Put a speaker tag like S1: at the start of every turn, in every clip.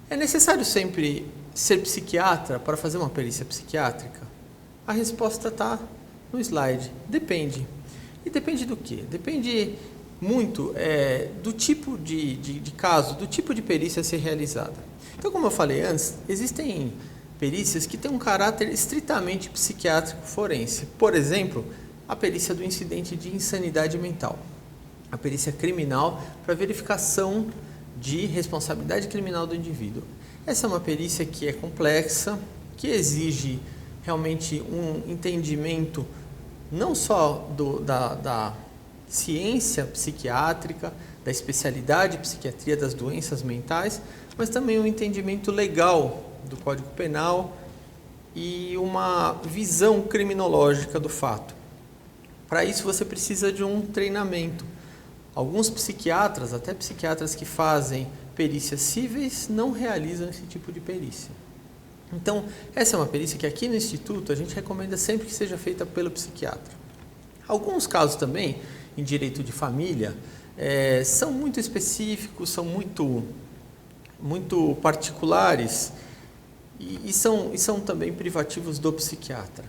S1: É necessário sempre ser psiquiatra para fazer uma perícia psiquiátrica? A resposta está no slide. Depende. E depende do quê? Depende muito do tipo de caso, do tipo de perícia a ser realizada. Então, como eu falei antes, existem perícias que têm um caráter estritamente psiquiátrico forense. Por exemplo, a perícia do incidente de insanidade mental. A perícia criminal para verificação de responsabilidade criminal do indivíduo. Essa é uma perícia que é complexa, que exige realmente um entendimento não só da ciência psiquiátrica, da especialidade de psiquiatria das doenças mentais, mas também um entendimento legal do Código Penal e uma visão criminológica do fato. Para isso você precisa de um treinamento. Alguns psiquiatras, até psiquiatras que fazem perícias cíveis, não realizam esse tipo de perícia. Então, essa é uma perícia que aqui no Instituto a gente recomenda sempre que seja feita pelo psiquiatra. Alguns casos também, em direito de família, são muito específicos, são muito particulares e são também privativos do psiquiatra.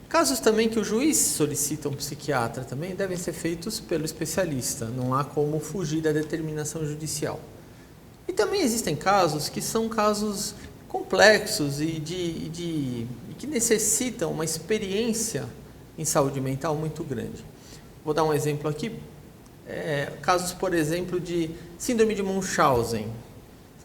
S1: Casos também que o juiz solicita um psiquiatra também devem ser feitos pelo especialista, não há como fugir da determinação judicial. E também existem casos que são casos complexos e que necessitam uma experiência em saúde mental muito grande. Vou dar um exemplo aqui. Casos, por exemplo, de síndrome de Munchausen.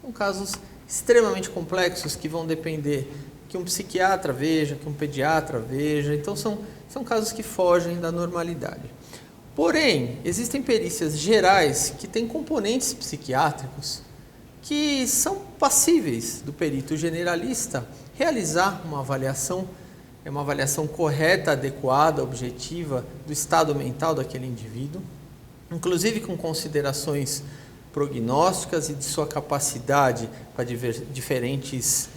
S1: São casos extremamente complexos que vão depender que um psiquiatra veja, que um pediatra veja. Então, são casos que fogem da normalidade. Porém, existem perícias gerais que têm componentes psiquiátricos que são passíveis do perito generalista realizar uma avaliação correta, adequada, objetiva do estado mental daquele indivíduo, inclusive com considerações prognósticas e de sua capacidade para diferentes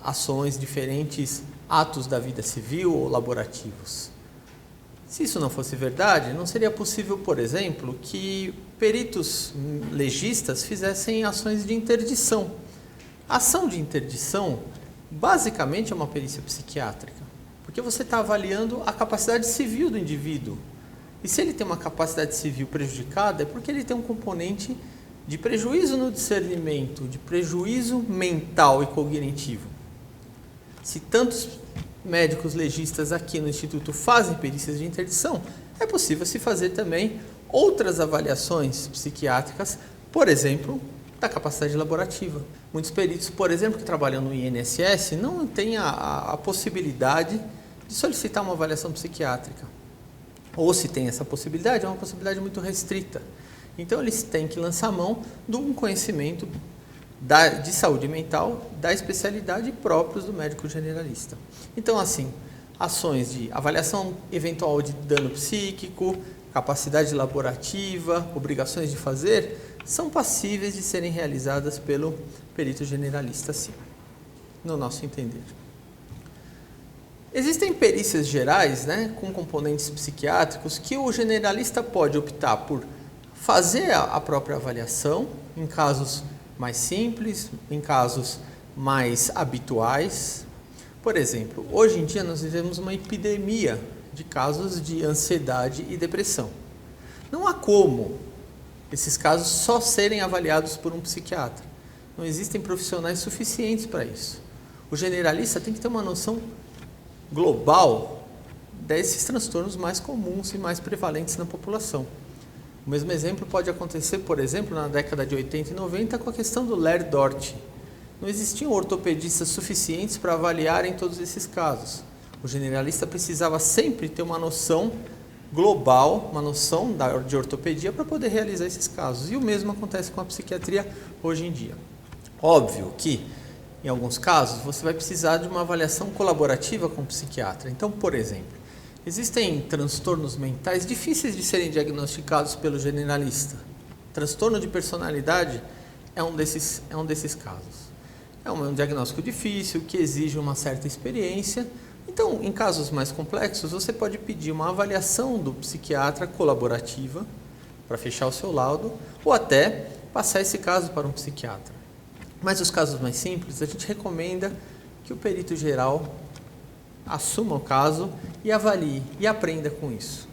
S1: ações, diferentes atos da vida civil ou laborativos. Se isso não fosse verdade, não seria possível, por exemplo, que peritos legistas fizessem ações de interdição. A ação de interdição, basicamente, é uma perícia psiquiátrica, porque você está avaliando a capacidade civil do indivíduo. E se ele tem uma capacidade civil prejudicada, é porque ele tem um componente de prejuízo no discernimento, de prejuízo mental e cognitivo. Se tantos médicos legistas aqui no Instituto fazem perícias de interdição, é possível se fazer também outras avaliações psiquiátricas, por exemplo, da capacidade laborativa. Muitos peritos, por exemplo, que trabalham no INSS, não têm a possibilidade de solicitar uma avaliação psiquiátrica. Ou se tem essa possibilidade, é uma possibilidade muito restrita. Então, eles têm que lançar mão de um conhecimento de saúde mental, da especialidade próprios do médico generalista. Então, assim, ações de avaliação eventual de dano psíquico, capacidade laborativa, obrigações de fazer, são passíveis de serem realizadas pelo perito generalista, sim, no nosso entender. Existem perícias gerais, com componentes psiquiátricos, que o generalista pode optar por fazer a própria avaliação, em casos mais simples, em casos mais habituais. Por exemplo, hoje em dia nós vivemos uma epidemia de casos de ansiedade e depressão. Não há como esses casos só serem avaliados por um psiquiatra. Não existem profissionais suficientes para isso. O generalista tem que ter uma noção global desses transtornos mais comuns e mais prevalentes na população. O mesmo exemplo pode acontecer, por exemplo, na década de 80 e 90 com a questão do Ler-Dort. Não existiam ortopedistas suficientes para avaliarem todos esses casos. O generalista precisava sempre ter uma noção global, uma noção de ortopedia para poder realizar esses casos. E o mesmo acontece com a psiquiatria hoje em dia. Óbvio que, em alguns casos, você vai precisar de uma avaliação colaborativa com o psiquiatra. Então, por exemplo, existem transtornos mentais difíceis de serem diagnosticados pelo generalista. Transtorno de personalidade é um desses casos. É um diagnóstico difícil, que exige uma certa experiência. Então, em casos mais complexos, você pode pedir uma avaliação do psiquiatra colaborativa para fechar o seu laudo, ou até passar esse caso para um psiquiatra. Mas os casos mais simples, a gente recomenda que o perito geral assuma o caso e avalie e aprenda com isso.